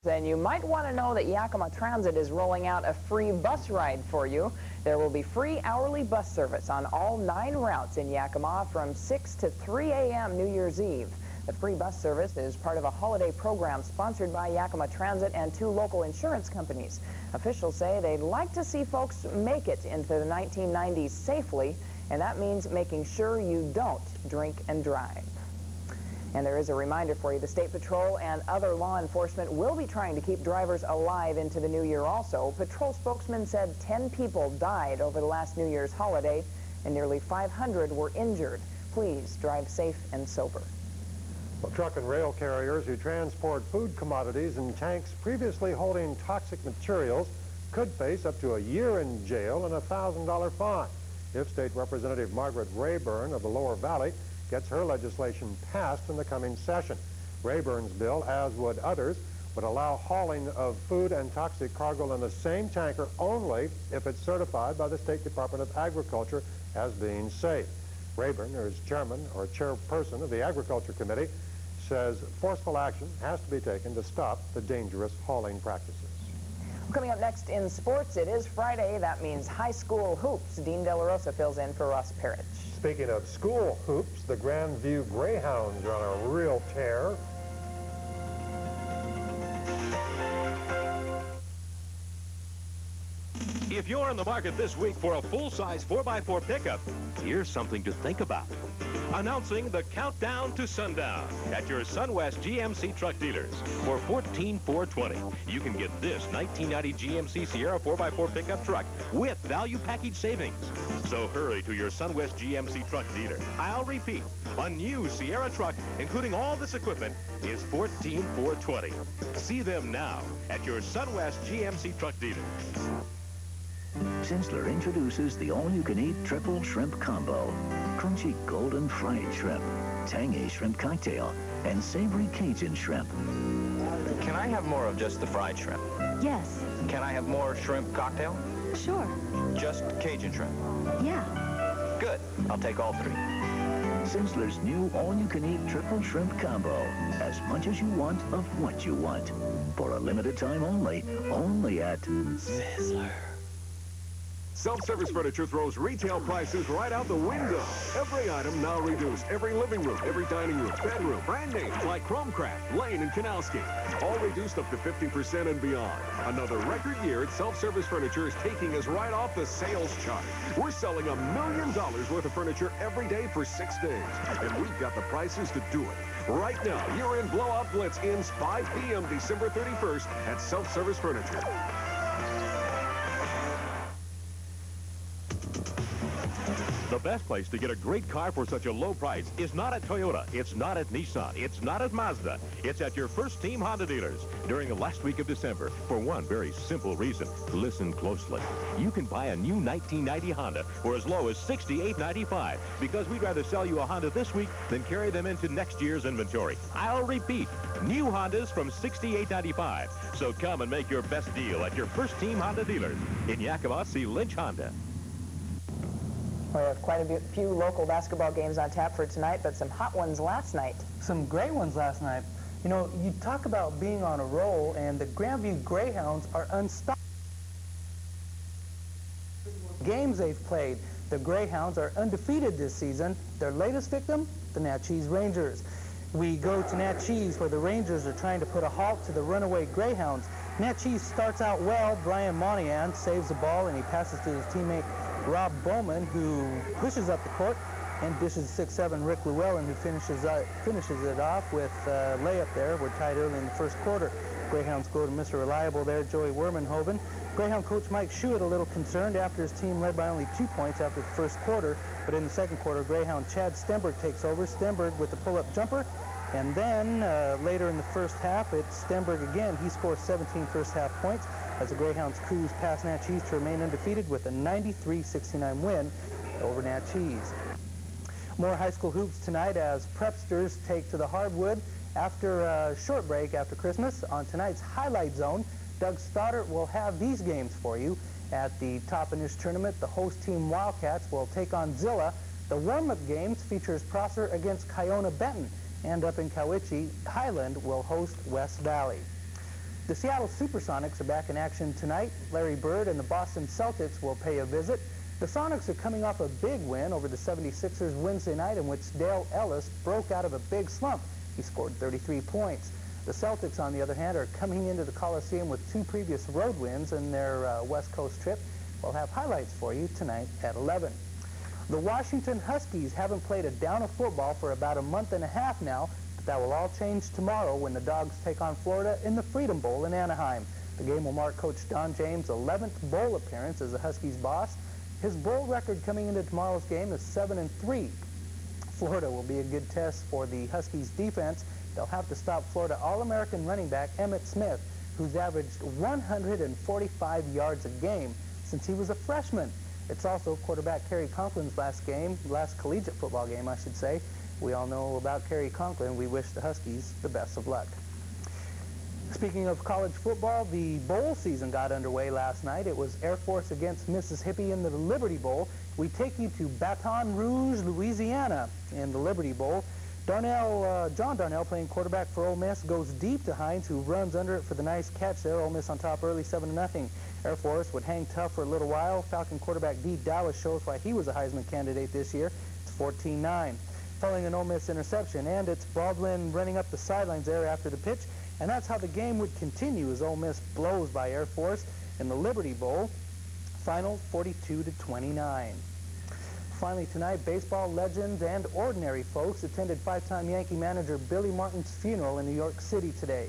And you might want to know that Yakima Transit is rolling out a free bus ride for you. There will be free hourly bus service on all 9 routes in Yakima from 6 to 3 a.m. New Year's Eve. The free bus service is part of a holiday program sponsored by Yakima Transit and 2 local insurance companies. Officials say they'd like to see folks make it into the 1990s safely, and that means making sure you don't drink and drive. And there is a reminder for you, the State Patrol and other law enforcement will be trying to keep drivers alive into the new year also. Patrol spokesman said 10 people died over the last New Year's holiday and nearly 500 were injured. Please drive safe and sober. Well, truck and rail carriers who transport food commodities in tanks previously holding toxic materials could face up to a year in jail and a $1,000 fine if State Representative Margaret Rayburn of the Lower Valley gets her legislation passed in the coming session. Rayburn's bill, as would others, would allow hauling of food and toxic cargo in the same tanker only if it's certified by the State Department of Agriculture as being safe. Rayburn, or chairman or chairperson of the Agriculture Committee, says forceful action has to be taken to stop the dangerous hauling practices. Coming up next in sports, it is Friday. That means high school hoops. Dean Delarosa fills in for Ross Parrish. Speaking of school hoops, the Grandview Greyhounds are on a real tear. If you're in the market this week for a full-size 4x4 pickup, here's something to think about. Announcing the countdown to sundown at your SunWest GMC truck dealers. For $14,420, you can get this 1990 GMC Sierra 4x4 pickup truck with value package savings. So hurry to your SunWest GMC truck dealer. I'll repeat, a new Sierra truck, including all this equipment, is $14,420. See them now at your SunWest GMC truck dealer. Sinsler introduces the all-you-can-eat triple shrimp combo. Crunchy golden fried shrimp, tangy shrimp cocktail, and savory Cajun shrimp. Can I have more of just the fried shrimp? Yes. Can I have more shrimp cocktail? Sure. Just Cajun shrimp? Yeah. Good. I'll take all 3. Sinsler's new all-you-can-eat triple shrimp combo. As much as you want of what you want. For a limited time only at Sinsler. Self-service furniture throws retail prices right out the window. Every item now reduced. Every living room, every dining room, bedroom. Brand names like Chromcraft, Lane, and Kanowski. All reduced up to 50% and beyond. Another record year at Self-Service Furniture is taking us right off the sales chart. We're selling $1 million worth of furniture every day for 6 days. And we've got the prices to do it. Right now, year-end blowout blitz ends 5 p.m. December 31st at Self-Service Furniture. The best place to get a great car for such a low price is not at Toyota, it's not at Nissan, it's not at Mazda. It's at your First Team Honda dealers during the last week of December for one very simple reason. Listen closely. You can buy a new 1990 Honda for as low as $68.95 because we'd rather sell you a Honda this week than carry them into next year's inventory. I'll repeat, new Hondas from $68.95. So come and make your best deal at your First Team Honda dealers. In Yakima, see Lynch Honda. We have quite a few local basketball games on tap for tonight, but some hot ones last night. Some great ones last night. You know, you talk about being on a roll, and the Grandview Greyhounds are unstoppable. Games they've played. The Greyhounds are undefeated this season. Their latest victim, the Natchez Rangers. We go to Natchez, where the Rangers are trying to put a halt to the runaway Greyhounds. Natchez starts out well. Brian Monahan saves the ball, and he passes to his teammate Rob Bowman, who pushes up the court and dishes 6'7" Rick Llewellyn, who finishes it off with a layup there. We're tied early in the first quarter. Greyhounds go to Mr. Reliable there, Joey Wermenhoven. Greyhound coach Mike Schuett a little concerned after his team led by only 2 points after the first quarter. But in the second quarter, Greyhound Chad Stenberg takes over. Stenberg with the pull-up jumper. And then later in the first half, it's Stenberg again. He scores 17 first-half points as the Greyhounds cruise past Natchez to remain undefeated with a 93-69 win over Natchez. More high school hoops tonight as Prepsters take to the hardwood after a short break after Christmas. On tonight's Highlight Zone, Doug Stoddart will have these games for you. At the top in this tournament, the host team Wildcats will take on Zilla. The warm-up games features Prosser against Kiona Benton. And up in Cowiche, Highland will host West Valley. The Seattle Supersonics are back in action tonight. Larry Bird and the Boston Celtics will pay a visit. The Sonics are coming off a big win over the 76ers Wednesday night, in which Dale Ellis broke out of a big slump. He scored 33 points. The Celtics, on the other hand, are coming into the Coliseum with 2 previous road wins in their West Coast trip. We'll have highlights for you tonight at 11. The Washington Huskies haven't played a down of football for about a month and a half now, but that will all change tomorrow when the Dogs take on Florida in the Freedom Bowl in Anaheim. The game will mark Coach Don James' 11th bowl appearance as the Huskies' boss. His bowl record coming into tomorrow's game is 7-3. Florida will be a good test for the Huskies' defense. They'll have to stop Florida All-American running back Emmitt Smith, who's averaged 145 yards a game since he was a freshman. It's also quarterback Kerry Conklin's last collegiate football game, I should say. We all know about Kerry Conklin. We wish the Huskies the best of luck. Speaking of college football, the bowl season got underway last night. It was Air Force against Mississippi in the Liberty Bowl. We take you to Baton Rouge, Louisiana in the Liberty Bowl. John Darnell, playing quarterback for Ole Miss, goes deep to Hines, who runs under it for the nice catch there. Ole Miss on top early, 7-0. Air Force would hang tough for a little while. Falcon quarterback Dean Delarosa shows why he was a Heisman candidate this year. It's 14-9. Following an Ole Miss interception, and it's Baldwin running up the sidelines there after the pitch. And that's how the game would continue as Ole Miss blows by Air Force in the Liberty Bowl. Final 42-29. Finally tonight, baseball legends and ordinary folks attended 5-time Yankee manager Billy Martin's funeral in New York City today.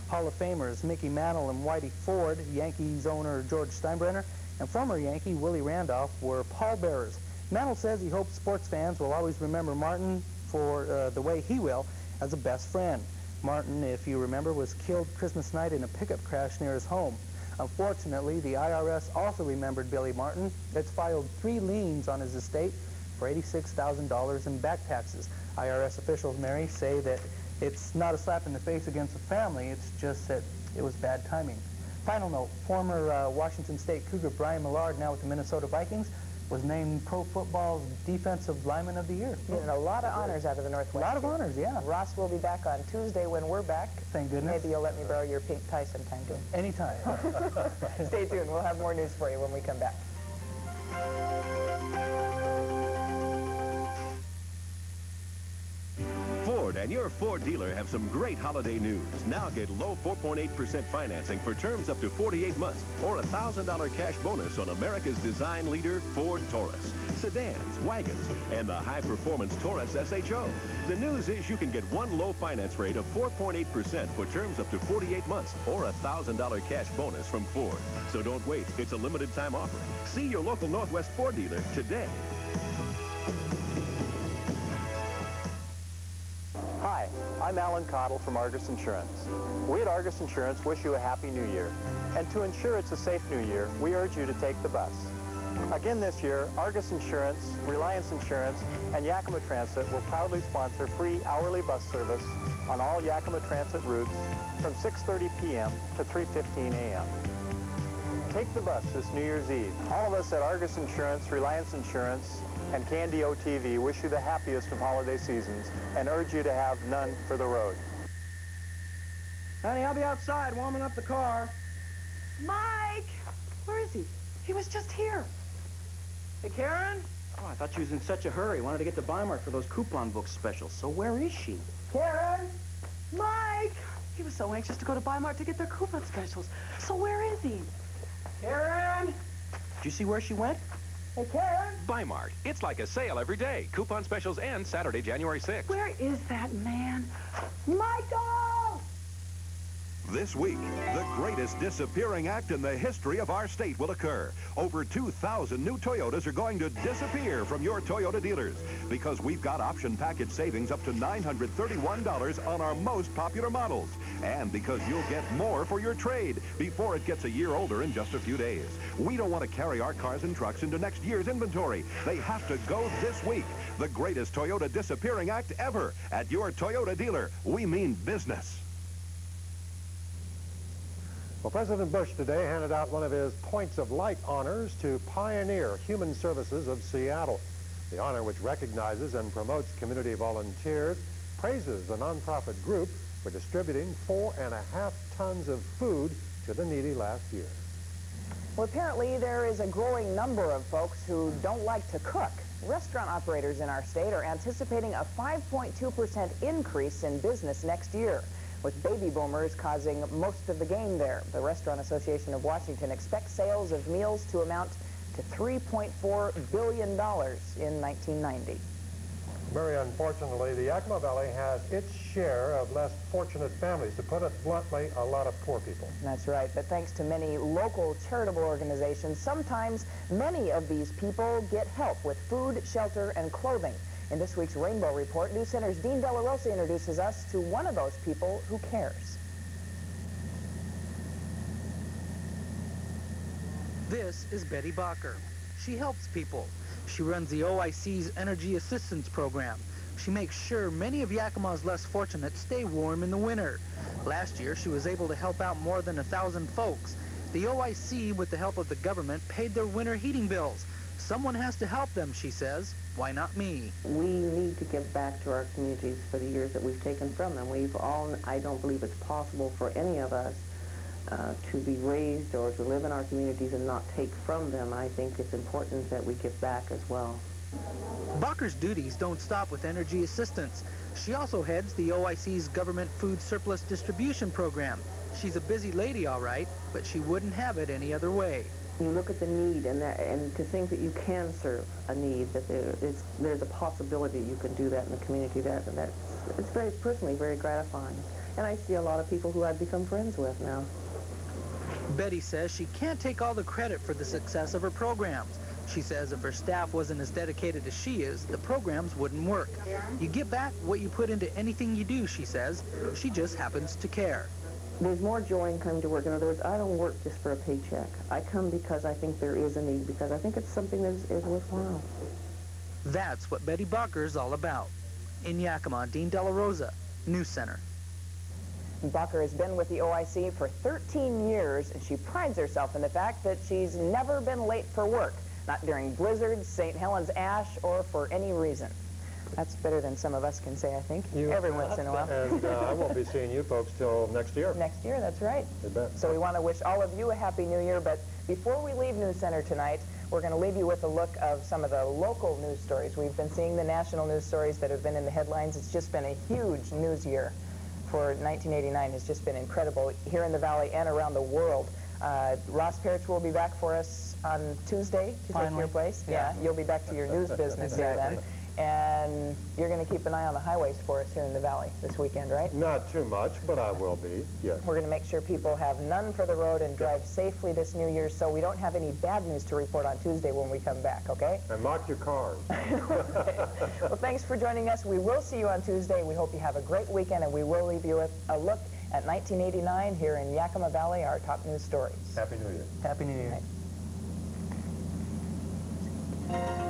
Hall of Famers Mickey Mantle and Whitey Ford, Yankees owner George Steinbrenner, and former Yankee Willie Randolph were pallbearers. Mantle says he hopes sports fans will always remember Martin for the way he will, as a best friend. Martin, if you remember, was killed Christmas night in a pickup crash near his home. Unfortunately, the IRS also remembered Billy Martin. It's filed 3 liens on his estate for $86,000 in back taxes. IRS officials, Mary, say that it's not a slap in the face against the family. It's just that it was bad timing. Final note, former Washington State Cougar Brian Millard, now with the Minnesota Vikings, was named Pro Football's Defensive Lineman of the Year. Getting a lot of honors out of the Northwest. A lot of honors, yeah. Ross will be back on Tuesday when we're back. Thank goodness. Maybe you'll let me borrow your pink tie sometime, too. Anytime. Stay tuned. We'll have more news for you when we come back. Ford and your Ford dealer have some great holiday news. Now get low 4.8% financing for terms up to 48 months or a $1,000 cash bonus on America's design leader, Ford Taurus, sedans, wagons, and the high-performance Taurus SHO. The news is you can get one low finance rate of 4.8% for terms up to 48 months or a $1,000 cash bonus from Ford. So don't wait. It's a limited time offer. See your local Northwest Ford dealer today. Hi, I'm Alan Cottle from Argus Insurance. We at Argus Insurance wish you a happy new year. And to ensure it's a safe new year, we urge you to take the bus. Again this year, Argus Insurance, Reliance Insurance, and Yakima Transit will proudly sponsor free hourly bus service on all Yakima Transit routes from 6:30 p.m. to 3:15 a.m. Take the bus this New Year's Eve. All of us at Argus Insurance, Reliance Insurance, and KNDO TV wish you the happiest of holiday seasons and urge you to have none for the road. Honey, I'll be outside warming up the car. Mike! Where is he? He was just here. Hey, Karen? Oh, I thought she was in such a hurry. Wanted to get to Weimar for those coupon book specials. So where is she? Karen! Mike! He was so anxious to go to Weimar to get their coupon specials. So where is he? Karen! Did you see where she went? Hey, Karen! Weimar. It's like a sale every day. Coupon specials end Saturday, January 6th. Where is that man? Michael! This week, the greatest disappearing act in the history of our state will occur. Over 2,000 new Toyotas are going to disappear from your Toyota dealers because we've got option package savings up to $931 on our most popular models. And because you'll get more for your trade before it gets a year older in just a few days. We don't want to carry our cars and trucks into next year's inventory. They have to go this week. The greatest Toyota disappearing act ever at your Toyota dealer. We mean business. Well, President Bush today handed out one of his Points of Light honors to Pioneer Human Services of Seattle. The honor, which recognizes and promotes community volunteers, praises the nonprofit group for distributing 4.5 tons of food to the needy last year. Well, apparently there is a growing number of folks who don't like to cook. Restaurant operators in our state are anticipating a 5.2% increase in business next year, with baby boomers causing most of the gain there. The Restaurant Association of Washington expects sales of meals to amount to $3.4 billion in 1990. Very unfortunately, the Yakima Valley has its share of less fortunate families. To put it bluntly, a lot of poor people. That's right, but thanks to many local charitable organizations, sometimes many of these people get help with food, shelter, and clothing. In this week's Rainbow Report, NewsCenter's Dean Delarosa introduces us to one of those people who cares. This is Betty Bacher. She helps people. She runs the OIC's Energy Assistance Program. She makes sure many of Yakima's less fortunate stay warm in the winter. Last year, she was able to help out more than 1,000 folks. The OIC, with the help of the government, paid their winter heating bills. Someone has to help them, she says. Why not me? We need to give back to our communities for the years that we've taken from them. I don't believe it's possible for any of us to be raised or to live in our communities and not take from them. I think it's important that we give back as well. Bacher's duties don't stop with energy assistance. She also heads the OIC's Government Food Surplus Distribution Program. She's a busy lady, all right, but she wouldn't have it any other way. You look at the need and to think that you can serve a need, that there's a possibility you can do that in the community, it's very personally very gratifying. And I see a lot of people who I've become friends with now. Betty says she can't take all the credit for the success of her programs. She says if her staff wasn't as dedicated as she is, the programs wouldn't work. You get back what you put into anything you do, she says. She just happens to care. There's more joy in coming to work. In other words, I don't work just for a paycheck. I come because I think there is a need, because I think it's something that is worthwhile. That's what Betty Bacher's all about. In Yakima, Dean Delarosa, NewsCenter. Bacher has been with the OIC for 13 years, and she prides herself in the fact that she's never been late for work, not during blizzards, St. Helens ash, or for any reason. That's better than some of us can say, I think, every once in a while. And I won't be seeing you folks till next year. Next year, that's right. You bet. So we want to wish all of you a Happy New Year, but before we leave NewsCenter tonight, we're going to leave you with a look of some of the local news stories. We've been seeing the national news stories that have been in the headlines. It's just been a huge news year. For 1989 has just been incredible here in the Valley and around the world. Ross Parrish will be back for us on Tuesday to take your place. Yeah, you'll be back to your news business here then. And you're going to keep an eye on the highways for us here in the Valley this weekend, right? Not too much, but I will be, yes. We're going to make sure people have none for the road and drive safely this New Year, so we don't have any bad news to report on Tuesday when we come back, okay? And lock your cars. Okay. Well, thanks for joining us. We will see you on Tuesday. We hope you have a great weekend, and we will leave you with a look at 1989 here in Yakima Valley, our top news stories. Happy New Year. Happy New Year. Right.